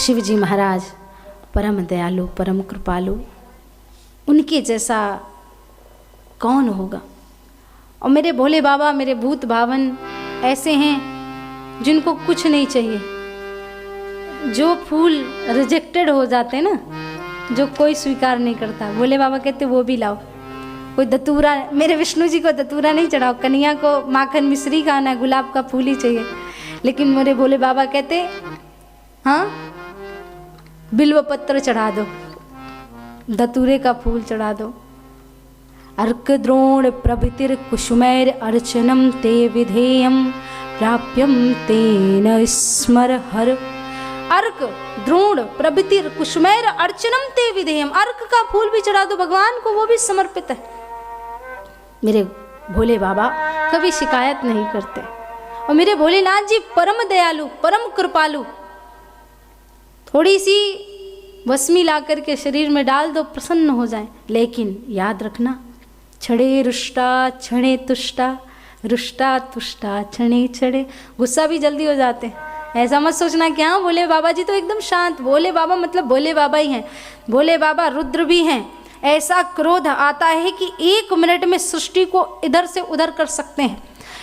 शिव जी महाराज परम दयालु, परम कृपालु, उनके जैसा कौन होगा। और मेरे भोले बाबा, मेरे भूत भावन ऐसे हैं जिनको कुछ नहीं चाहिए। जो फूल रिजेक्टेड हो जाते हैं ना, जो कोई स्वीकार नहीं करता, भोले बाबा कहते वो भी लाओ। कोई दतूरा, मेरे विष्णु जी को दतूरा नहीं चढ़ाओ, कन्हैया को माखन मिश्री खाना है, गुलाब का फूल ही चाहिए। लेकिन मेरे भोले बाबा कहते हाँ बिल्व पत्र चढ़ा दो, दतूरे का फूल चढ़ा दो। अर्क द्रोण प्रभृतिर कुसुमैर अर्चनम ते विधेयम प्राप्यम तेन स्मर हर। अर्क द्रोण प्रभृतिर कुसुमैर अर्चनम ते विधेयम, अर्क का फूल भी चढ़ा दो भगवान को, वो भी समर्पित है। मेरे भोले बाबा कभी शिकायत नहीं करते। और मेरे भोलेनाथ जी परम दयालु, परम कृपालु। थोड़ी सी वसमी ला करके शरीर में डाल दो, प्रसन्न हो जाए। लेकिन याद रखना, छड़े रुष्टा छणे तुष्टा, रुष्टा तुष्टा छणे छड़े। गुस्सा भी जल्दी हो जाते हैं। ऐसा मत सोचना कि हाँ भोले बाबा जी तो एकदम शांत, भोले बाबा मतलब भोले बाबा ही हैं। भोले बाबा रुद्र भी हैं। ऐसा क्रोध आता है कि 1 मिनट में सृष्टि को इधर से उधर कर सकते हैं।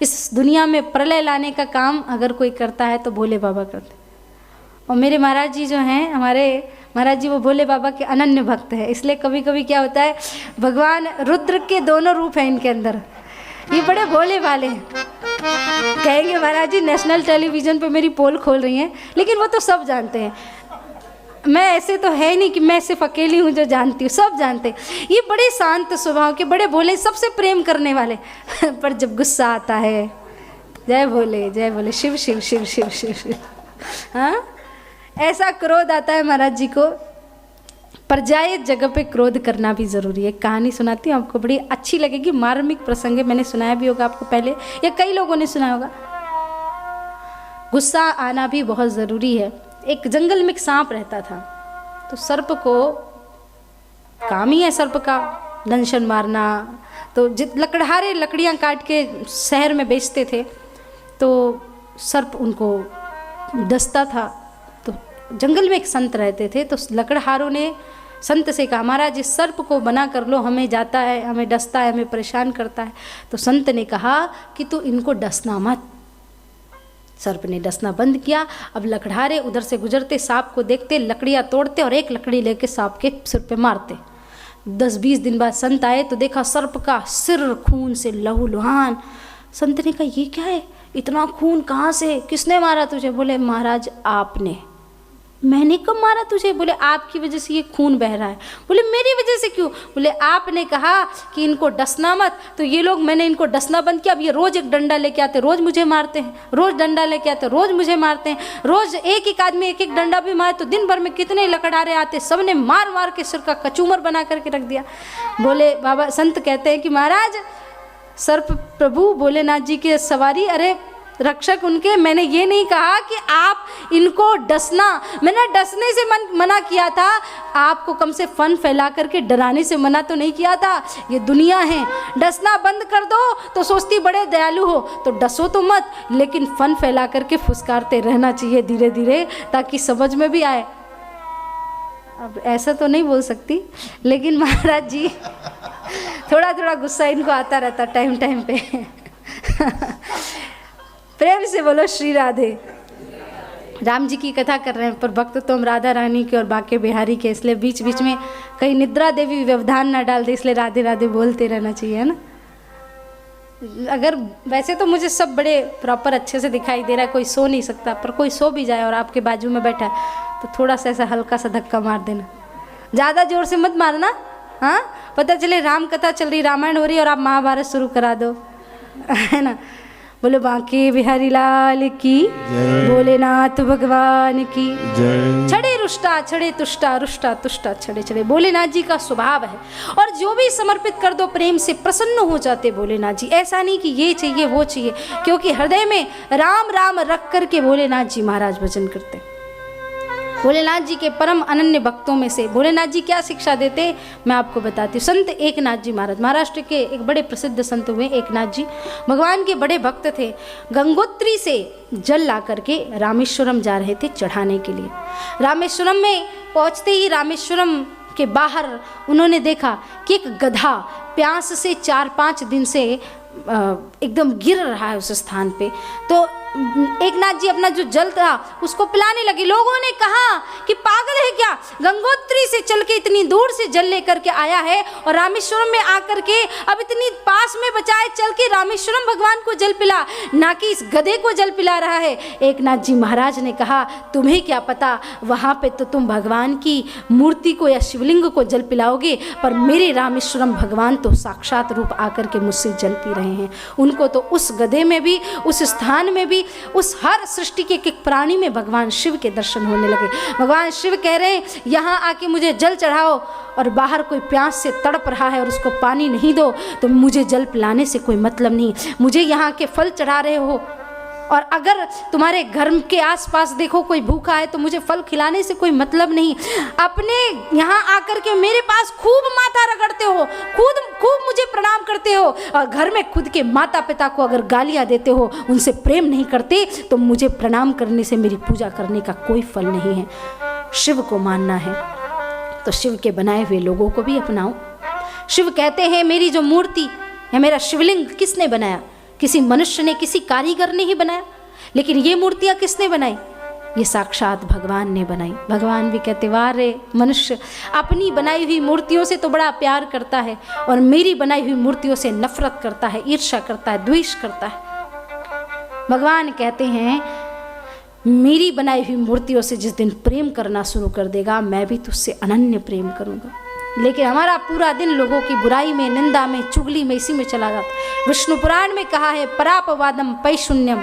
इस दुनिया में प्रलय लाने का काम अगर कोई करता है तो भोले बाबा करते हैं। और मेरे महाराज जी जो हैं, हमारे महाराज जी वो भोले बाबा के अनन्य भक्त हैं। इसलिए कभी कभी क्या होता है, भगवान रुद्र के दोनों रूप हैं इनके अंदर। ये बड़े भोले वाले हैं। कहेंगे महाराज जी नेशनल टेलीविज़न पे मेरी पोल खोल रही हैं, लेकिन वो तो सब जानते हैं। मैं ऐसे तो है नहीं कि मैं सिर्फ अकेली हूँ जो जानती हूँ, सब जानते हैं। ये बड़े शांत स्वभाव के, बड़े भोले, सबसे प्रेम करने वाले। पर जब गुस्सा आता है, जय भोले जय भोले, शिव शिव शिव शिव शिव शिव, हाँ ऐसा क्रोध आता है महाराज जी को। पर जायज जगह पे क्रोध करना भी ज़रूरी है। कहानी सुनाती हूँ आपको, बड़ी अच्छी लगेगी, मार्मिक प्रसंग है। मैंने सुनाया भी होगा आपको पहले, या कई लोगों ने सुना होगा। गुस्सा आना भी बहुत ज़रूरी है। एक जंगल में एक सांप रहता था। तो सर्प को काम ही है सर्प का दंशन मारना। तो लकड़हारे लकड़ियाँ काट के शहर में बेचते थे। तो सर्प उनको डसता था। तो जंगल में एक संत रहते थे। तो लकड़हारों ने संत से कहा, महाराज इस सर्प को बना कर लो, हमें जाता है, हमें डसता है, हमें परेशान करता है। तो संत ने कहा कि तू इनको डसना मत। सर्प ने डसना बंद किया। अब लकड़हारे उधर से गुजरते, सांप को देखते, लकड़ियाँ तोड़ते और एक लकड़ी लेके सांप के सिर पे मारते। 10-20 दिन बाद संत आए तो देखा सर्प का सिर खून से लहूलुहान। संत ने कहा ये क्या है, इतना खून कहाँ से, किसने मारा तुझे? बोले महाराज आपने। मैंने कब मारा तुझे? बोले आपकी वजह से ये खून बह रहा है। बोले मेरी वजह से क्यों? बोले आपने कहा कि इनको डसना मत, तो ये लोग, मैंने इनको डसना बंद किया। अब ये रोज़ एक डंडा लेके आते, रोज़ मुझे मारते हैं, रोज़ डंडा लेके आते, रोज़ मुझे मारते हैं। रोज़ एक आदमी एक डंडा भी मारे तो दिन भर में कितने लकड़हारे आते, सब ने मार मार के सिर का कचूमर बना करके रख दिया। बोले बाबा, संत कहते हैं कि महाराज सर्प प्रभु भोलेनाथ जी के सवारी, अरे रक्षक उनके, मैंने ये नहीं कहा कि आप इनको डसना, मैंने डसने से मना किया था। आपको कम से फन फैला करके डराने से मना तो नहीं किया था। ये दुनिया है, डसना बंद कर दो तो सोचती बड़े दयालु हो, तो डसो तो मत, लेकिन फन फैला करके फुसकारते रहना चाहिए धीरे धीरे, ताकि समझ में भी आए। अब ऐसा तो नहीं बोल सकती, लेकिन महाराज जी थोड़ा थोड़ा गुस्सा इनको आता रहता टाइम टाइम पे। प्रेम से बोलो श्री राधे। राम जी की कथा कर रहे हैं, पर भक्त तो हम राधा रानी के और बाके बिहारी के, इसलिए बीच बीच में कहीं निद्रा देवी व्यवधान ना डाल दे, इसलिए राधे राधे बोलते रहना चाहिए, है ना। अगर वैसे तो मुझे सब बड़े प्रॉपर अच्छे से दिखाई दे रहा है, कोई सो नहीं सकता, पर कोई सो भी जाए और आपके बाजू में बैठा है तो थोड़ा सा ऐसा हल्का सा धक्का मार देना, ज़्यादा जोर से मत मारना। हाँ, पता चले राम कथा चल रही, रामायण हो रही है और आप महाभारत शुरू करा दो, है ना। बोलो बांके बिहारी लाल की, भोलेनाथ भगवान की छड़े रुष्टा छड़े तुष्टा, रुष्टा तुष्टा छड़े छड़े। भोलेनाथ जी का स्वभाव है, और जो भी समर्पित कर दो प्रेम से प्रसन्न हो जाते भोलेनाथ जी। ऐसा नहीं कि ये चाहिए वो चाहिए, क्योंकि हृदय में राम राम रख करके भोलेनाथ जी महाराज भजन करते। भोलेनाथ जी के परम अनन्य भक्तों में से भोलेनाथ जी क्या शिक्षा देते मैं आपको बताती हूँ। संत एकनाथ जी महाराज महाराष्ट्र के एक बड़े प्रसिद्ध संत हुए एकनाथ जी, भगवान के बड़े भक्त थे। गंगोत्री से जल ला करके रामेश्वरम जा रहे थे चढ़ाने के लिए। रामेश्वरम में पहुँचते ही रामेश्वरम के बाहर उन्होंने देखा कि एक गधा प्यास से 4-5 दिन से एकदम गिर रहा है उस स्थान पे। तो एकनाथ जी अपना जो जल था उसको पिलाने लगे। लोगों ने कहा कि पागल है क्या, गंगोत्री से चल के इतनी दूर से जल लेकर के आया है और रामेश्वरम में आकर के अब इतनी पास में बचाए चल के रामेश्वरम भगवान को जल पिला, ना कि इस गधे को जल पिला रहा है। एकनाथ जी महाराज ने कहा तुम्हें क्या पता, वहाँ पे तो तुम भगवान की मूर्ति को या शिवलिंग को जल पिलाओगे, पर मेरे रामेश्वरम भगवान तो साक्षात रूप आकर के मुझसे जल पी रहे हैं। उनको तो उस गधे में भी, उस स्थान में भी, उस हर सृष्टि के एक प्राणी में भगवान शिव के दर्शन होने लगे। भगवान शिव कह रहे हैं यहाँ आके मुझे जल चढ़ाओ, और बाहर कोई प्यास से तड़प रहा है और उसको पानी नहीं दो तो मुझे जल पिलाने से कोई मतलब नहीं। मुझे यहाँ के फल चढ़ा रहे हो, और अगर तुम्हारे घर के आसपास देखो कोई भूखा है तो मुझे फल खिलाने से कोई मतलब नहीं। अपने यहाँ आकर के मेरे पास खूब माथा रगड़ते हो, खूब मुझे प्रणाम करते हो, और घर में खुद के माता पिता को अगर गालियाँ देते हो, उनसे प्रेम नहीं करते, तो मुझे प्रणाम करने से मेरी पूजा करने का कोई फल नहीं है। शिव को मानना है तो शिव के बनाए हुए लोगों को भी अपनाओ। शिव कहते हैं मेरी जो मूर्ति है, मेरा शिवलिंग किसने बनाया? किसी मनुष्य ने, किसी कारीगर ने ही बनाया। लेकिन ये मूर्तियाँ किसने बनाई? ये साक्षात भगवान ने बनाई। भगवान भी कहते वाह रे मनुष्य अपनी बनाई हुई मूर्तियों से तो बड़ा प्यार करता है और मेरी बनाई हुई मूर्तियों से नफरत करता है, ईर्ष्या करता है, द्वेष करता है। भगवान कहते हैं मेरी बनाई हुई मूर्तियों से जिस दिन प्रेम करना शुरू कर देगा, मैं भी तुझसे अनन्य प्रेम करूँगा। लेकिन हमारा पूरा दिन लोगों की बुराई में, निंदा में, चुगली में, इसी में चला जाता। विष्णु पुराण में कहा है परापवादम पैशून्यम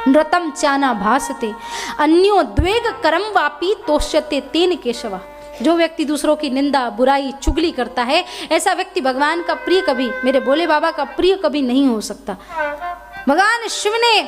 नृतम चाना भासते अन्यो द्वेग करम वापी तोष्यते तेन केशवा। जो व्यक्ति दूसरों की निंदा, बुराई, चुगली करता है, ऐसा व्यक्ति भगवान का प्रिय कभी, मेरे भोले बाबा का प्रिय कभी नहीं हो सकता। भगवान शिव ने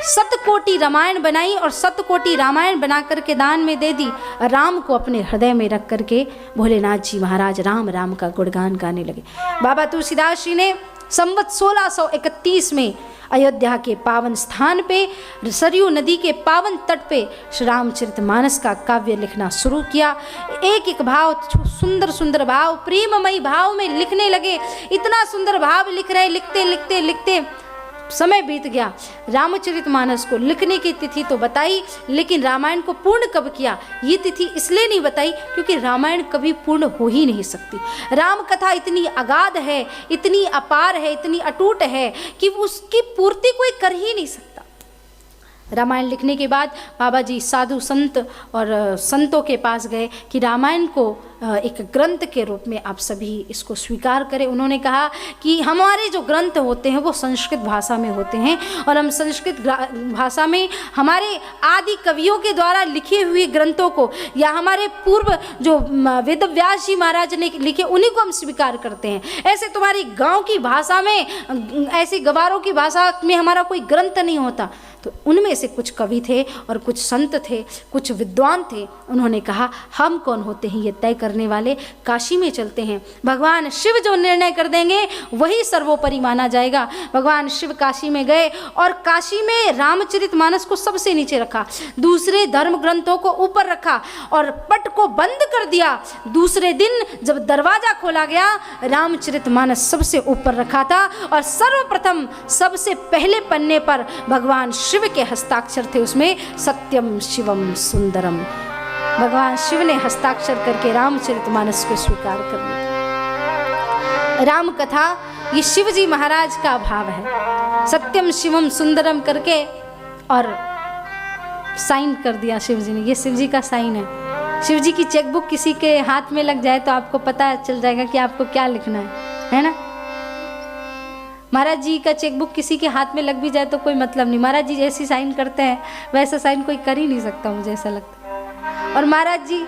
सतकोटि रामायण बनाई और सतकोटि रामायण बना करके दान में दे दी। राम को अपने हृदय में रख करके भोलेनाथ जी महाराज राम राम का गुणगान गाने लगे। बाबा तुलसीदास जी ने संवत 1631 में अयोध्या के पावन स्थान पे, सरयू नदी के पावन तट पे श्री रामचरितमानस का काव्य लिखना शुरू किया। एक एक भाव, सुंदर सुंदर भाव, प्रेममयी भाव में लिखने लगे। इतना सुंदर भाव लिख रहे, लिखते लिखते लिखते समय बीत गया। रामचरितमानस को लिखने की तिथि तो बताई, लेकिन रामायण को पूर्ण कब किया ये तिथि इसलिए नहीं बताई क्योंकि रामायण कभी पूर्ण हो ही नहीं सकती। राम कथा इतनी अगाध है, इतनी अपार है, इतनी अटूट है कि उसकी पूर्ति कोई कर ही नहीं सकता। रामायण लिखने के बाद बाबा जी साधु संत और संतों के पास गए कि रामायण को एक ग्रंथ के रूप में आप सभी इसको स्वीकार करें। उन्होंने कहा कि हमारे जो ग्रंथ होते हैं वो संस्कृत भाषा में होते हैं और हम संस्कृत भाषा में हमारे आदि कवियों के द्वारा लिखे हुए ग्रंथों को या हमारे पूर्व जो वेद व्यास जी महाराज ने लिखे उन्हीं को हम स्वीकार करते हैं। ऐसे तुम्हारी गाँव की भाषा में, ऐसी गवारों की भाषा में हमारा कोई ग्रंथ नहीं होता। तो उनमें से कुछ कवि थे और कुछ संत थे, कुछ विद्वान थे। उन्होंने कहा हम कौन होते हैं ये तय करने वाले, काशी में चलते हैं। भगवान शिव जो निर्णय कर देंगे वही सर्वोपरि माना जाएगा। भगवान शिव काशी में गए और काशी में रामचरितमानस को सबसे नीचे रखा, दूसरे धर्म ग्रंथों को ऊपर रखा और पट को बंद कर दिया। दूसरे दिन जब दरवाजा खोला गया, रामचरितमानस सबसे ऊपर रखा था और सर्वप्रथम सबसे पहले पन्ने पर भगवान शिव के हस्ताक्षर थे, उसमें सत्यम शिवम सुंदरम। भगवान शिव ने हस्ताक्षर करके रामचरितमानस को स्वीकार कर लिया। राम कथा ये शिव जी महाराज का भाव है। सत्यम शिवम सुंदरम करके और साइन कर दिया शिव जी ने। ये शिव जी का साइन है। शिव जी की चेकबुक किसी के हाथ में लग जाए तो आपको पता चल जाएगा कि आपको क्या लिखना है ना। महाराज जी का चेकबुक किसी के हाथ में लग भी जाए तो कोई मतलब नहीं। महाराज जी जैसी साइन करते हैं वैसा साइन कोई कर ही नहीं सकता, मुझे ऐसा लगता है। और महाराज जी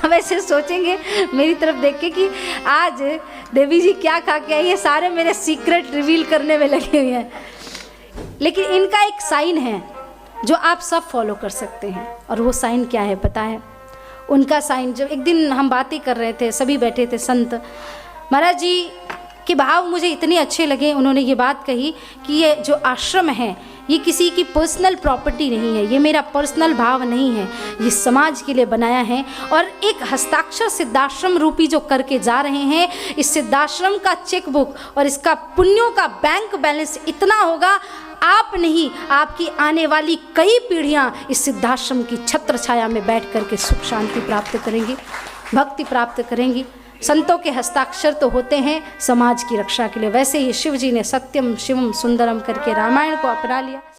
वैसे सोचेंगे मेरी तरफ देख के कि आज देवी जी क्या खा के आई है, सारे मेरे सीक्रेट रिवील करने में लगे हुए हैं। लेकिन इनका एक साइन है, जो आप सब फॉलो कर सकते हैं। और वो साइन क्या है पता है? उनका साइन, जब एक दिन हम बातें कर रहे थे, सभी बैठे थे संत, महाराज जी के भाव मुझे इतने अच्छे लगे। उन्होंने ये बात कही कि ये जो आश्रम है ये किसी की पर्सनल प्रॉपर्टी नहीं है, ये मेरा पर्सनल भाव नहीं है, ये समाज के लिए बनाया है। और एक हस्ताक्षर सिद्धाश्रम रूपी जो करके जा रहे हैं, इस सिद्धाश्रम का चेकबुक और इसका पुण्यों का बैंक बैलेंस इतना होगा, आप नहीं आपकी आने वाली कई पीढ़ियां इस सिद्धाश्रम की छत्र छाया में बैठ करके सुख शांति प्राप्त करेंगी, भक्ति प्राप्त करेंगी। संतों के हस्ताक्षर तो होते हैं समाज की रक्षा के लिए। वैसे ही शिव जी ने सत्यम शिवम सुंदरम करके रामायण को अपना लिया।